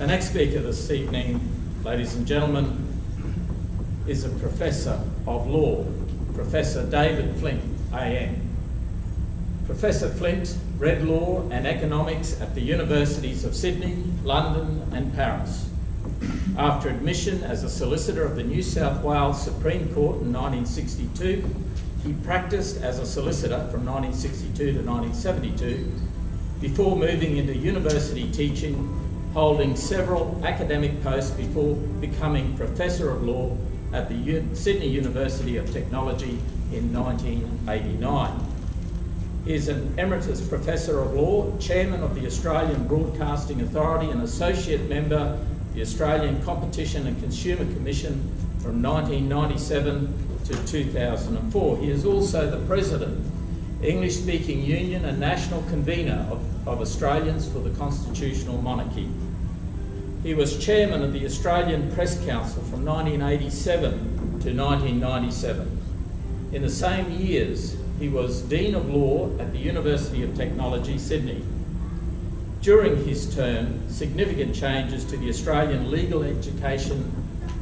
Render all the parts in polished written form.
The next speaker this evening, ladies and gentlemen, is a Professor of Law, Professor David Flint, AM. Professor Flint read law and economics at the universities of Sydney, London and Paris. After admission as a solicitor of the New South Wales Supreme Court in 1962, he practiced as a solicitor from 1962 to 1972 before moving into university teaching, holding several academic posts before becoming Professor of Law at the Sydney University of Technology in 1989. He is an Emeritus Professor of Law, Chairman of the Australian Broadcasting Authority and Associate Member of the Australian Competition and Consumer Commission from 1997 to 2004. He is also the President, English Speaking Union and National Convenor of Australians for the Constitutional Monarchy. He was Chairman of the Australian Press Council from 1987 to 1997. In the same years, he was Dean of Law at the University of Technology, Sydney. During his term, significant changes to the Australian legal education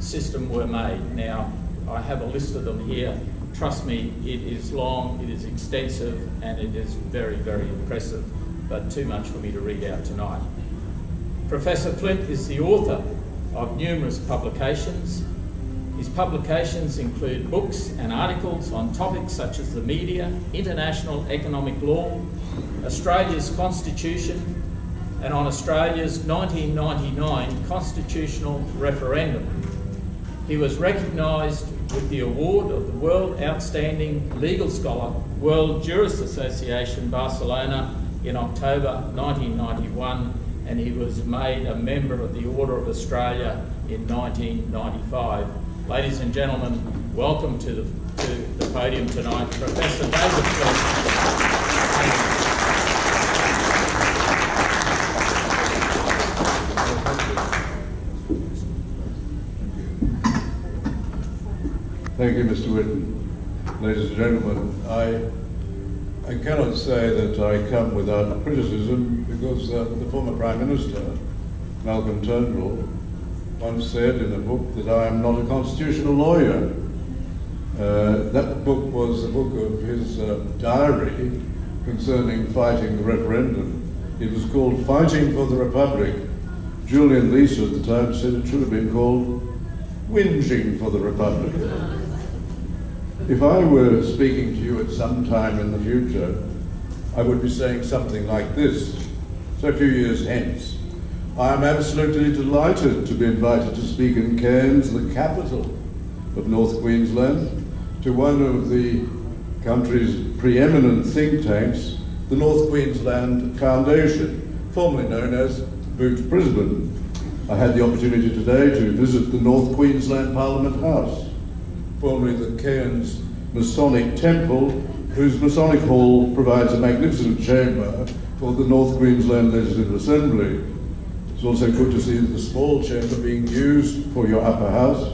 system were made. Now, I have a list of them here. Trust me, it is long, it is extensive, and it is very, very impressive, but too much for me to read out tonight. Professor Flint is the author of numerous publications. His publications include books and articles on topics such as the media, international economic law, Australia's constitution, and on Australia's 1999 constitutional referendum. He was recognised with the award of the World Outstanding Legal Scholar, World Jurist Association, Barcelona in October 1991, and he was made a member of the Order of Australia in 1995. Ladies and gentlemen, welcome to the podium tonight, Professor David Flint. Thank you, Mr. Whitten. Ladies and gentlemen, I cannot say that I come without criticism because the former Prime Minister, Malcolm Turnbull, once said in a book that I am not a constitutional lawyer. That book was a book of his diary concerning fighting the referendum. It was called Fighting for the Republic. Julian Leeser at the time said it should have been called Whinging for the Republic. If I were speaking to you at some time in the future, I would be saying something like this. So a few years hence, I am absolutely delighted to be invited to speak in Cairns, the capital of North Queensland, to one of the country's preeminent think tanks, the North Queensland Foundation, formerly known as Boot Brisbane. I had the opportunity today to visit the North Queensland Parliament House, formerly the Cairns Masonic Temple, whose Masonic Hall provides a magnificent chamber for the North Queensland Legislative Assembly. It's also good to see the small chamber being used for your upper house,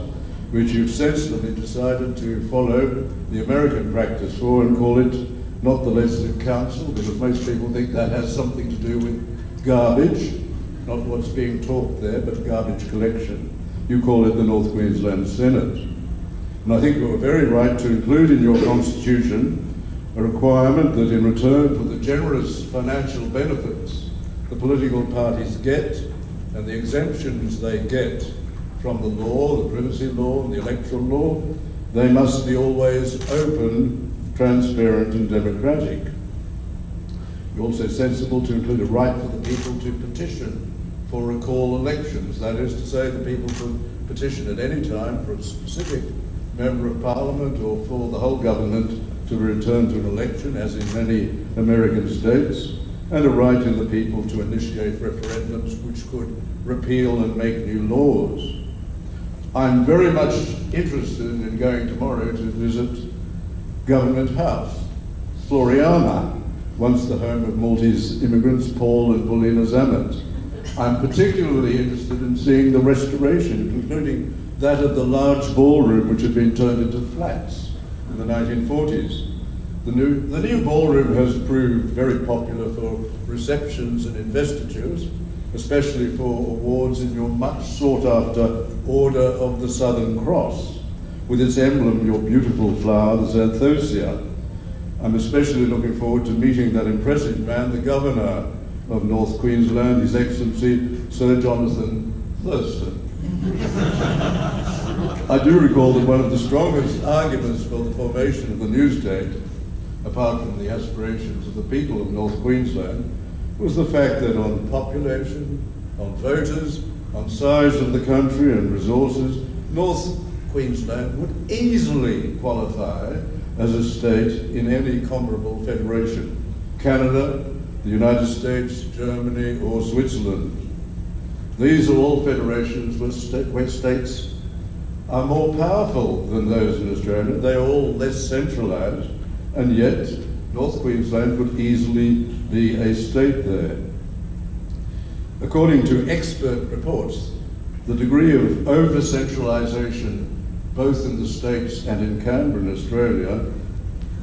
which you've sensibly decided to follow the American practice for and call it not the Legislative Council, because most people think that has something to do with garbage, not what's being talked there, but garbage collection. You call it the North Queensland Senate. And I think you were very right to include in your constitution a requirement that in return for the generous financial benefits the political parties get and the exemptions they get from the law, the privacy law and the electoral law, they must be always open, transparent and democratic. You're also sensible to include a right for the people to petition for recall elections. That is to say, the people could petition at any time for a specific member of Parliament or for the whole government to return to an election, as in many American states, and a right in the people to initiate referendums which could repeal and make new laws. I'm very much interested in going tomorrow to visit Government House, Floriana, once the home of Maltese immigrants Paul and Paulina Zammit. I'm particularly interested in seeing the restoration, including that of the large ballroom which had been turned into flats in the 1940s. The new ballroom has proved very popular for receptions and investitures, especially for awards in your much sought-after Order of the Southern Cross, with its emblem, your beautiful flower, the Xanthosia. I'm especially looking forward to meeting that impressive man, the Governor of North Queensland, His Excellency Sir Jonathan Thurston. I do recall that one of the strongest arguments for the formation of the new state, apart from the aspirations of the people of North Queensland, was the fact that on population, on voters, on size of the country and resources, North Queensland would easily qualify as a state in any comparable federation: Canada, the United States, Germany, or Switzerland. These are all federations where states are more powerful than those in Australia. They are all less centralised, and yet North Queensland could easily be a state there. According to expert reports, the degree of over-centralisation both in the States and in Canberra in Australia,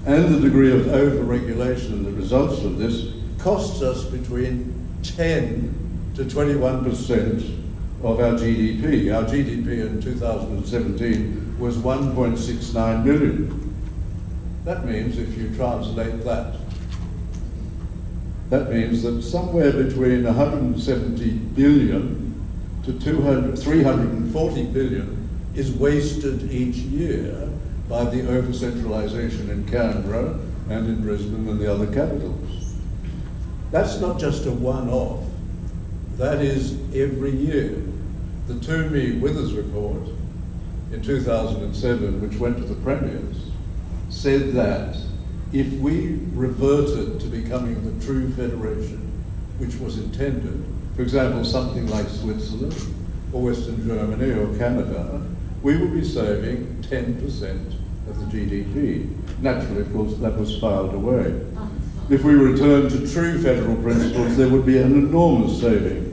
and the degree of over-regulation and the results of this, costs us between 10 to 21% of our GDP. Our GDP in 2017 was 1.69 million. That means, if you translate that, that means that somewhere between 170 billion to 340 billion is wasted each year by the over-centralisation in Canberra and in Brisbane and the other capitals. That's not just a one-off. That is every year. The Toomey-Withers report in 2007, which went to the premiers, said that if we reverted to becoming the true federation which was intended, for example, something like Switzerland or Western Germany or Canada, we would be saving 10% of the GDP. Naturally, of course, that was filed away. If we returned to true federal principles, there would be an enormous saving.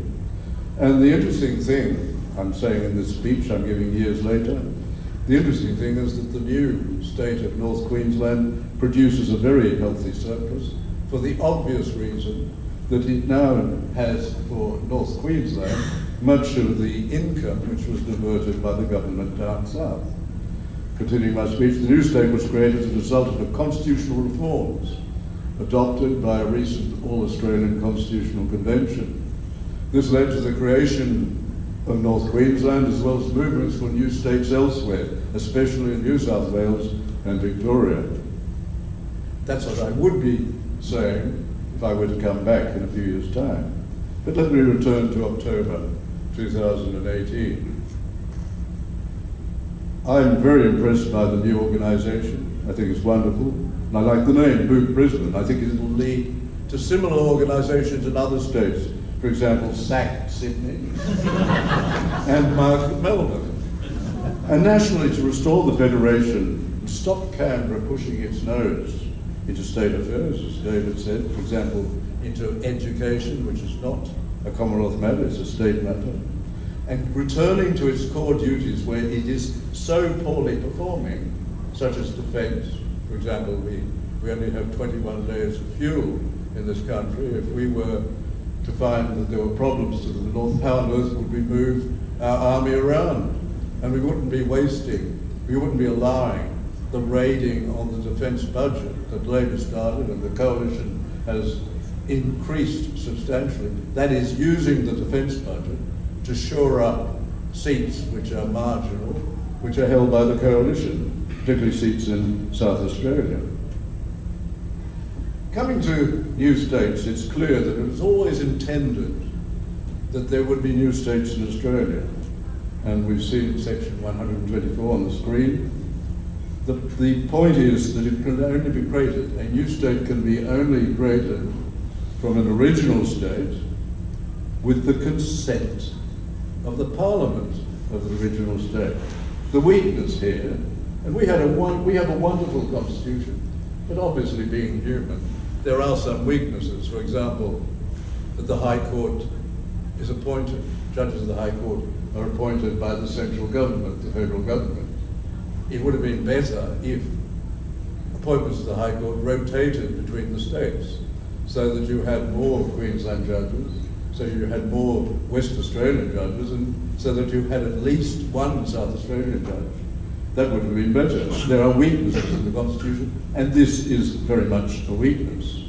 And the interesting thing, I'm saying in this speech I'm giving years later, the interesting thing is that the new state of North Queensland produces a very healthy surplus for the obvious reason that it now has for North Queensland much of the income which was diverted by the government down south. Continuing my speech, the new state was created as a result of the constitutional reforms adopted by a recent All-Australian Constitutional Convention. This led to the creation of North Queensland as well as movements for new states elsewhere, especially in New South Wales and Victoria. That's what I would be saying if I were to come back in a few years' time. But let me return to October 2018. I'm very impressed by the new organisation. I think it's wonderful. And I like the name, Boot Brisbane. I think it will lead to similar organisations in other states. For example, SAC Sydney and Market Melbourne. And nationally, to restore the federation and stop Canberra pushing its nose into state affairs, as David said, for example, into education, which is not a Commonwealth matter, it's a state matter, and returning to its core duties where it is so poorly performing, such as defence. For example, we only have 21 layers of fuel in this country. If we were to find that there were problems to the north, how on earth would we move our army around? And we wouldn't be wasting, we wouldn't be allowing the raiding on the defence budget that Labor started and the coalition has increased substantially. That is, using the defence budget to shore up seats which are marginal, which are held by the coalition, particularly seats in South Australia. Coming to new states, it's clear that it was always intended that there would be new states in Australia. And we've seen section 124 on the screen. The point is that it can only be created, a new state can be only created from an original state with the consent of the Parliament of the original state. The weakness here, and we have a wonderful constitution, but obviously being human, there are some weaknesses. For example, that the High Court is appointed, judges of the High Court are appointed by the central government, the federal government. It would have been better if appointments to the High Court rotated between the states so that you had more Queensland judges so you had more West Australian judges, and so that you had at least one South Australian judge. That would have been better. There are weaknesses in the Constitution, and this is very much a weakness.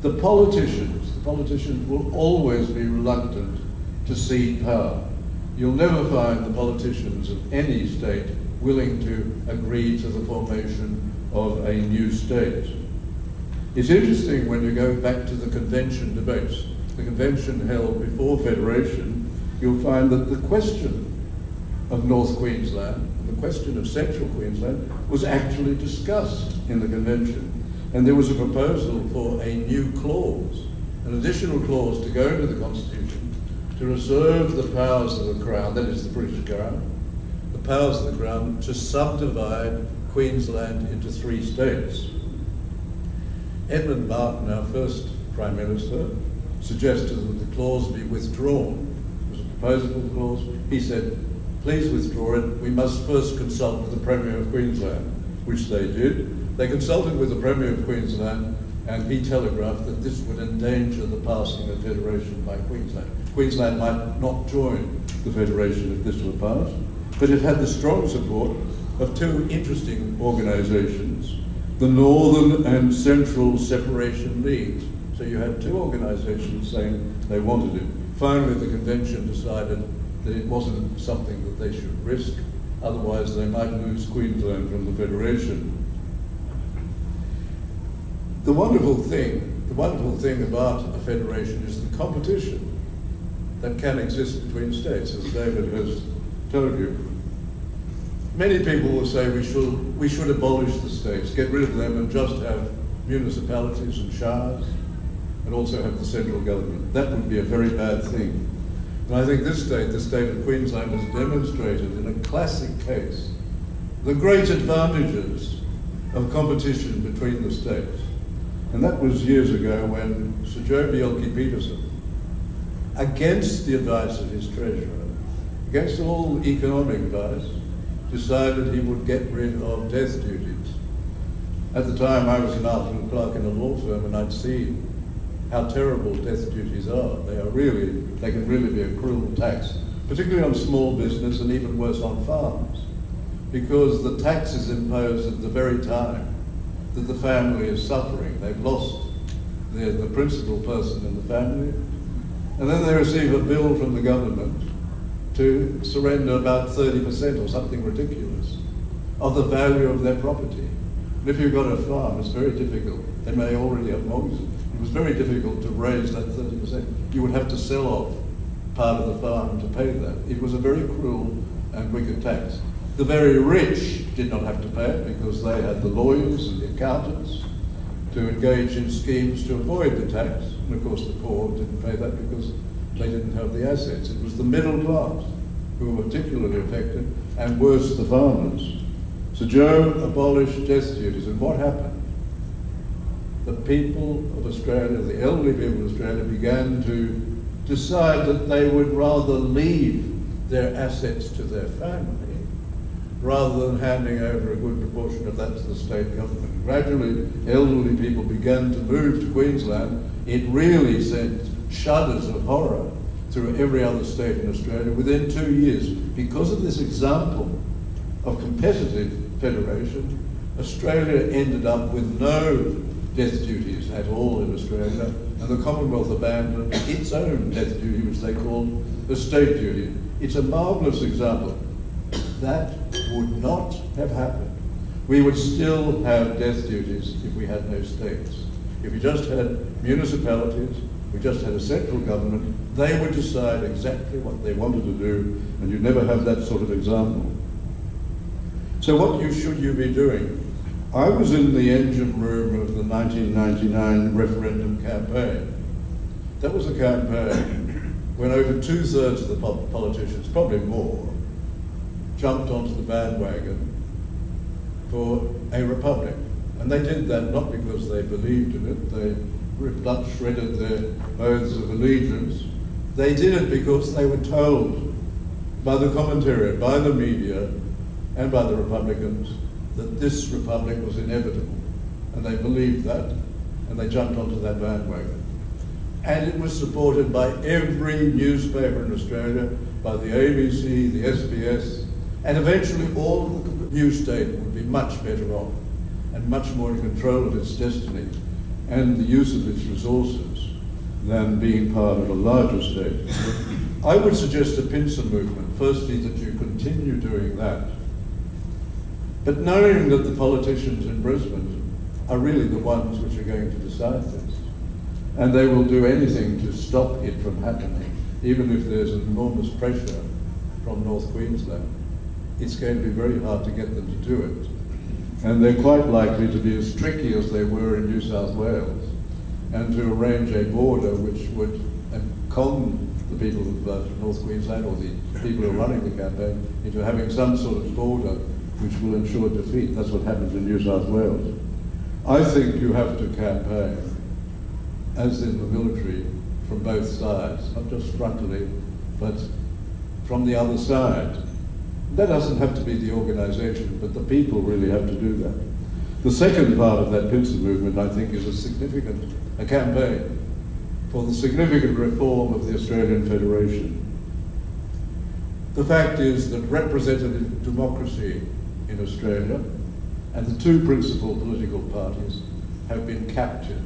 The politicians will always be reluctant to cede power. You'll never find the politicians of any state willing to agree to the formation of a new state. It's interesting when you go back to the convention debates. The convention held before federation, you'll find that the question of North Queensland and the question of Central Queensland was actually discussed in the convention. And there was a proposal for a new clause, an additional clause to go into the Constitution to reserve the powers of the Crown, that is the British Crown, the powers of the Crown to subdivide Queensland into 3 states. Edmund Martin, our first Prime Minister, suggested that the clause be withdrawn. It was a proposal for the clause. He said, please withdraw it. We must first consult with the Premier of Queensland, which they did. They consulted with the Premier of Queensland, and he telegraphed that this would endanger the passing of federation by Queensland. Queensland might not join the federation if this were passed, but it had the strong support of 2 interesting organisations, the Northern and Central Separation Leagues. So you had 2 organisations saying they wanted it. Finally, the convention decided that it wasn't something that they should risk, otherwise they might lose Queensland from the federation. The wonderful thing about a federation is the competition that can exist between states, as David has told you. Many people will say we should abolish the states, get rid of them and just have municipalities and shires, and also have the central government. That would be a very bad thing. And I think this state, the state of Queensland, has demonstrated in a classic case the great advantages of competition between the states. And that was years ago when Sir Joe Bjelke-Petersen, against the advice of his treasurer, against all economic advice, decided he would get rid of death duties. At the time, I was an alternate clerk in a law firm, and I'd seen how terrible death duties are. They can really be a cruel tax, particularly on small business and even worse on farms, because the tax is imposed at the very time that the family is suffering. They've lost the principal person in the family, and then they receive a bill from the government to surrender about 30% or something ridiculous of the value of their property. And if you've got a farm, it's very difficult. They may already have mortgages. It was very difficult to raise that 30%. You would have to sell off part of the farm to pay that. It was a very cruel and wicked tax. The very rich did not have to pay it because they had the lawyers and the accountants to engage in schemes to avoid the tax. And of course the poor didn't pay that because they didn't have the assets. It was the middle class who were particularly affected, and worse, the farmers. So Joe abolished death duties, and what happened? The people of Australia, the elderly people of Australia, began to decide that they would rather leave their assets to their family rather than handing over a good proportion of that to the state government. Gradually, elderly people began to move to Queensland. It really sent shudders of horror through every other state in Australia within 2 years. Because of this example of competitive federation, Australia ended up with no death duties at all in Australia, and the Commonwealth abandoned its own death duty, which they called the state duty. It's a marvellous example. That would not have happened. We would still have death duties if we had no states. If we just had municipalities, we just had a central government, they would decide exactly what they wanted to do, and you'd never have that sort of example. So what should you be doing? I was in the engine room of the 1999 referendum campaign. That was a campaign when over 2/3 of the politicians, probably more, jumped onto the bandwagon for a republic. And they did that not because they believed in it, they ripped up, shredded their oaths of allegiance. They did it because they were told by the commentariat, by the media, and by the Republicans that this republic was inevitable. And they believed that, and they jumped onto that bandwagon. And it was supported by every newspaper in Australia, by the ABC, the SBS, and eventually all of the new state would be much better off and much more in control of its destiny and the use of its resources than being part of a larger state. I would suggest a pincer movement, firstly that you continue doing that, but knowing that the politicians in Brisbane are really the ones which are going to decide this, and they will do anything to stop it from happening, even if there's enormous pressure from North Queensland. It's going to be very hard to get them to do it. And they're quite likely to be as tricky as they were in New South Wales, and to arrange a border which would con the people of North Queensland, or the people who are running the campaign, into having some sort of border which will ensure defeat. That's what happens in New South Wales. I think you have to campaign, as in the military, from both sides, not just frontally, but from the other side. That doesn't have to be the organisation, but the people really have to do that. The second part of that pincer movement, I think, is a campaign for the significant reform of the Australian Federation. The fact is that representative democracy in Australia and the two principal political parties have been captured.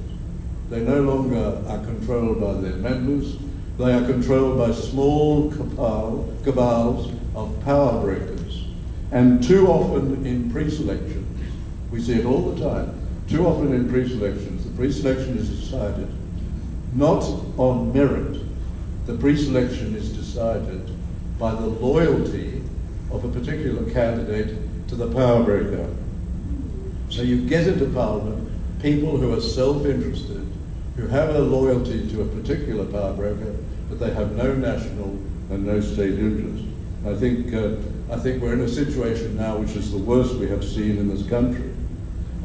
They no longer are controlled by their members. They are controlled by small cabals of power brokers. And too often in pre-selections, we see it all the time, too often in pre-selections, the pre-selection is decided not on merit. The pre-selection is decided by the loyalty of a particular candidate to the power broker. So you get into Parliament people who are self-interested, who have a loyalty to a particular power broker, but they have no national and no state interest. I think we're in a situation now which is the worst we have seen in this country.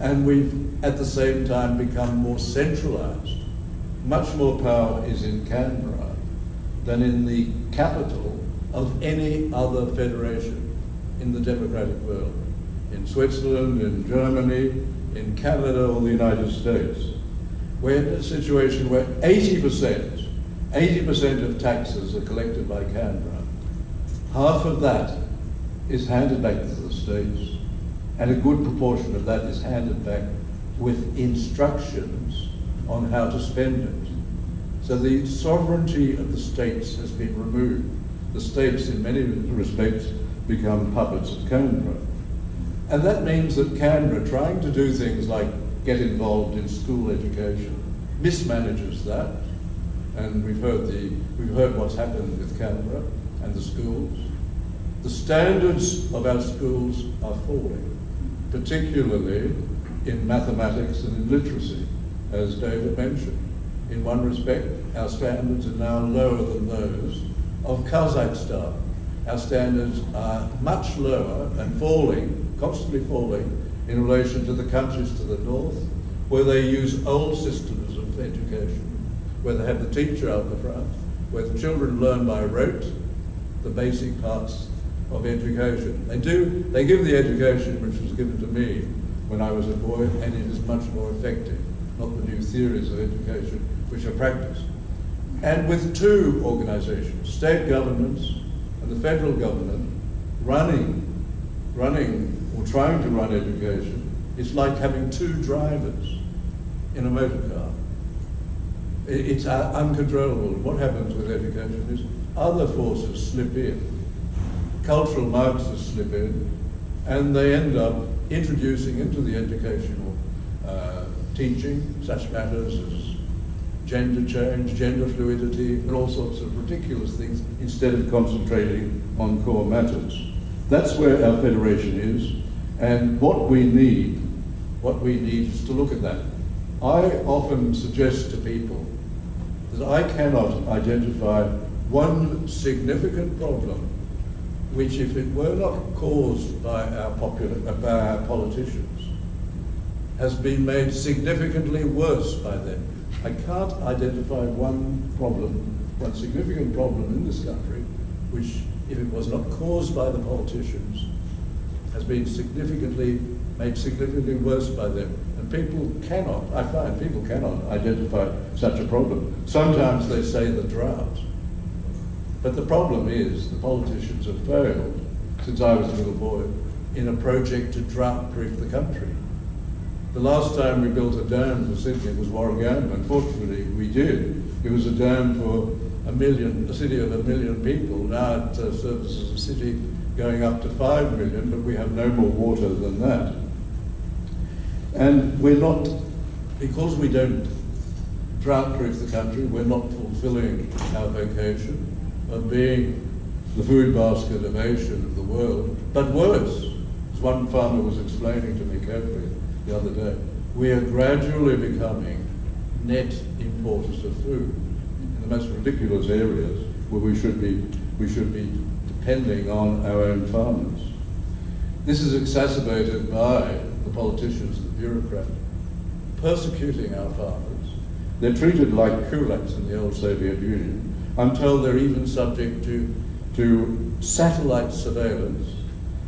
And we've, at the same time, become more centralised. Much more power is in Canberra than in the capital of any other federation in the democratic world. In Switzerland, in Germany, in Canada, or the United States. We're in a situation where 80% of taxes are collected by Canberra. Half of that is handed back to the states, and a good proportion of that is handed back with instructions on how to spend it. So the sovereignty of the states has been removed. The states, in many respects, become puppets of Canberra. And that means that Canberra, trying to do things like get involved in school education, mismanages that. And we've heard what's happened with Canberra and the schools. The standards of our schools are falling, particularly in mathematics and in literacy, as David mentioned. In one respect, our standards are now lower than those of Kazakhstan. Our standards are much lower and falling, constantly falling, in relation to the countries to the north, where they use old systems of education, where they have the teacher out the front, where the children learn by rote the basic parts of education. They give the education which was given to me when I was a boy, and it is much more effective, not the new theories of education which are practiced. And with two organisations, state governments and the federal government, running or trying to run education, it's like having two drivers in a motor car. It's uncontrollable. What happens with education is other forces slip in. Cultural Marxists slip in, and they end up introducing into the educational teaching such matters as gender change, gender fluidity, and all sorts of ridiculous things, instead of concentrating on core matters. That's where our federation is, and what we need is to look at that. I often suggest to people that I cannot identify one significant problem which, if it were not caused by our politicians, has been made significantly worse by them. I can't identify one significant problem in this country, which, if it was not caused by the politicians, has been made significantly worse by them. And I find people cannot identify such a problem. Sometimes they say the drought. But the problem is the politicians have failed, since I was a little boy, in a project to drought-proof the country. The last time we built a dam for Sydney was Warragamba. Unfortunately, we did. It was a dam for a city of 1 million people. Now it services a city going up to 5 million, but we have no more water than that. And we're not, because we don't drought-proof the country, we're not fulfilling our vocation of being the food basket of Asia of the world, but worse, as one farmer was explaining to me carefully the other day, we are gradually becoming net importers of food in the most ridiculous areas where we should be depending on our own farmers. This is exacerbated by the politicians, the bureaucrats, persecuting our farmers. They're treated like kulaks in the old Soviet Union. I'm told they're even subject to satellite surveillance,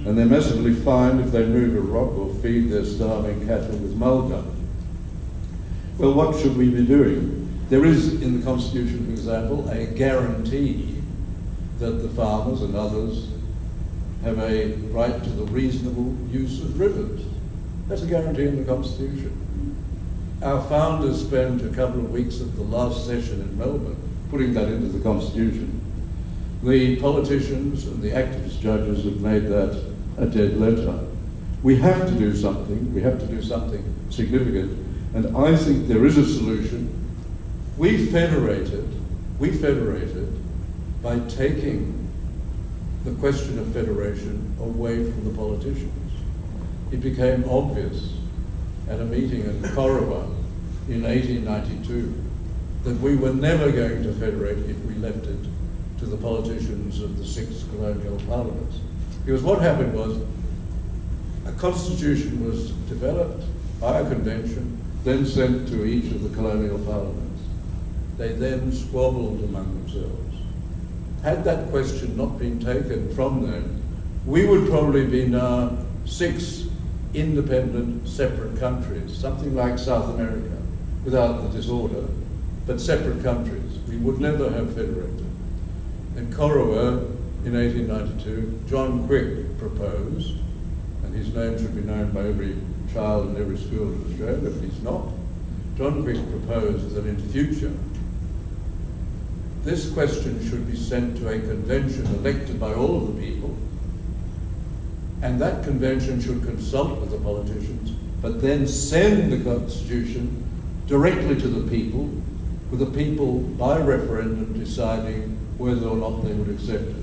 and they're massively fined if they move a rock or feed their starving cattle with mulga. Well, what should we be doing? There is, in the Constitution, for example, a guarantee that the farmers and others have a right to the reasonable use of rivers. That's a guarantee in the Constitution. Our founders spent a couple of weeks at the last session in Melbourne putting that into the Constitution. The politicians and the activist judges have made that a dead letter. We have to do something. We have to do something significant. And I think there is a solution. We federated by taking the question of federation away from the politicians. It became obvious at a meeting in Corowa in 1892 that we were never going to federate if we left it to the politicians of the 6 colonial parliaments. Because what happened was a constitution was developed by a convention, then sent to each of the colonial parliaments. They then squabbled among themselves. Had that question not been taken from them, we would probably be now 6 independent, separate countries, something like South America, without the disorder, but separate countries. We would never have federated. In Corowa, in 1892, John Quick proposed, and his name should be known by every child in every school in Australia, but he's not. John Quick proposed that in future, this question should be sent to a convention elected by all of the people, and that convention should consult with the politicians, but then send the Constitution directly to the people, with the people by referendum deciding whether or not they would accept it.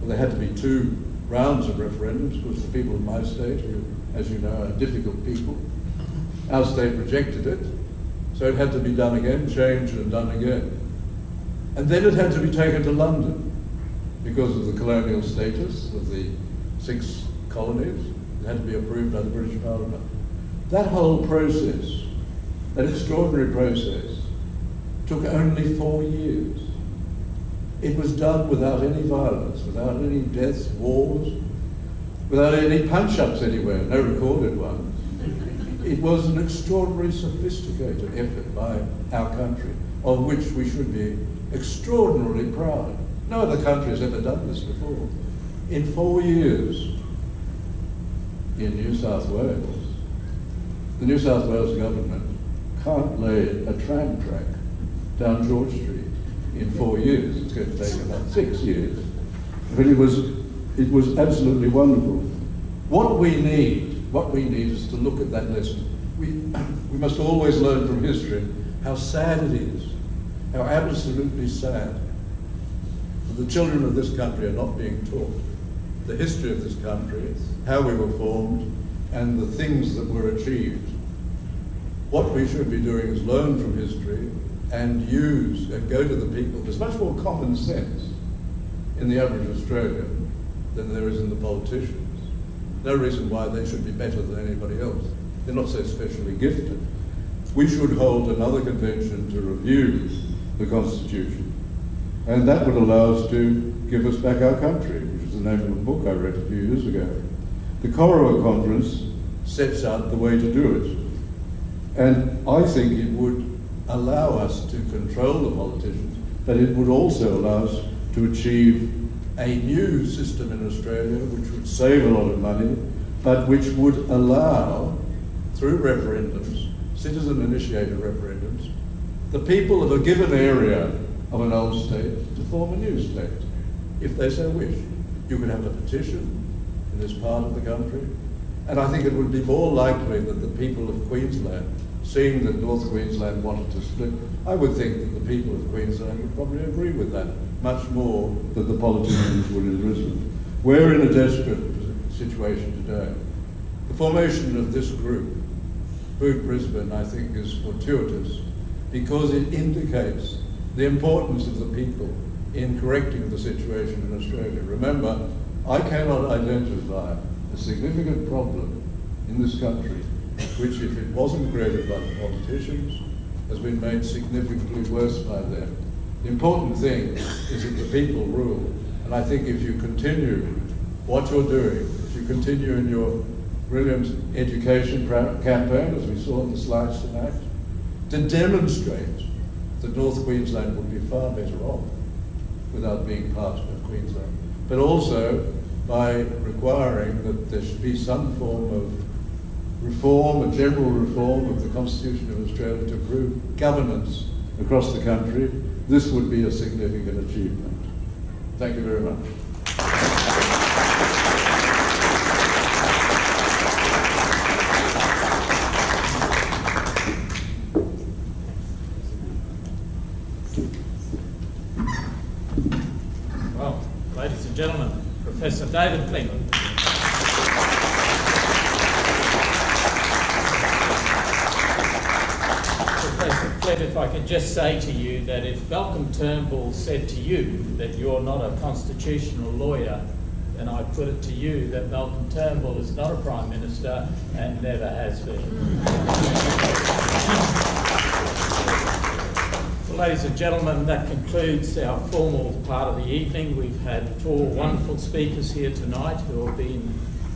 Well, there had to be 2 rounds of referendums, because the people of my state, who, as you know, are difficult people, our state rejected it, so it had to be done again, changed and done again. And then it had to be taken to London, because of the colonial status of the 6 colonies. It had to be approved by the British Parliament. That whole process, that extraordinary process, took only 4 years. It was done without any violence, without any deaths, wars, without any punch-ups anywhere, no recorded ones. It was an extraordinary, sophisticated effort by our country, of which we should be extraordinarily proud. No other country has ever done this before. In 4 years, in New South Wales, the New South Wales government can't lay a tram track down George Street in 4 years. It's going to take about 6 years. But it was absolutely wonderful. What we need is to look at that lesson. We must always learn from history how sad it is, how absolutely sad that the children of this country are not being taught the history of this country, how we were formed, and the things that were achieved. What we should be doing is learn from history and use and go to the people. There's much more common sense in the average Australian than there is in the politicians. No reason why they should be better than anybody else. They're not so specially gifted. We should hold another convention to review the Constitution, and that would allow us to give us back our country, which is the name of a book I read a few years ago. The Corowa Conference sets out the way to do it. And I think it would allow us to control the politicians, but it would also allow us to achieve a new system in Australia which would save a lot of money, but which would allow, through referendums, citizen-initiated referendums, the people of a given area of an old state to form a new state, if they so wish. You could have a petition in this part of the country, and I think it would be more likely that the people of Queensland, seeing that North Queensland wanted to split, I would think that the people of Queensland would probably agree with that, much more than the politicians would in Brisbane. We're in a desperate situation today. The formation of this group, Boot Brisbane, I think is fortuitous because it indicates the importance of the people in correcting the situation in Australia. Remember, I cannot identify a significant problem in this country which, if it wasn't created by the politicians, has been made significantly worse by them. The important thing is that the people rule. And I think if you continue what you're doing, if you continue in your brilliant education campaign, as we saw in the slides tonight, to demonstrate that North Queensland would be far better off without being part of Queensland, but also by requiring that there should be some form of reform, a general reform of the Constitution of Australia to improve governance across the country, this would be a significant achievement. Thank you very much. Well, ladies and gentlemen, Professor David Flint. Professor Flint, if I could just say to you that if Malcolm Turnbull said to you that you're not a constitutional lawyer, then I put it to you that Malcolm Turnbull is not a Prime Minister and never has been. Well, ladies and gentlemen, that concludes our formal part of the evening. We've had 4 wonderful speakers here tonight who have been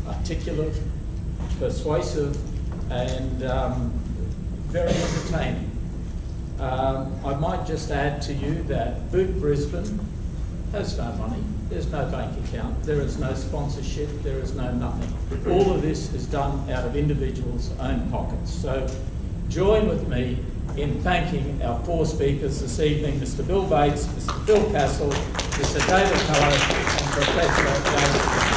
articulate, persuasive and very entertaining. I might just add to you that Boot Brisbane has no money, there's no bank account, there is no sponsorship, there is no nothing. All of this is done out of individuals' own pockets. So join with me in thanking our 4 speakers this evening, Mr. Bill Bates, Mr. Bill Castle, Mr. David Hello, and Professor James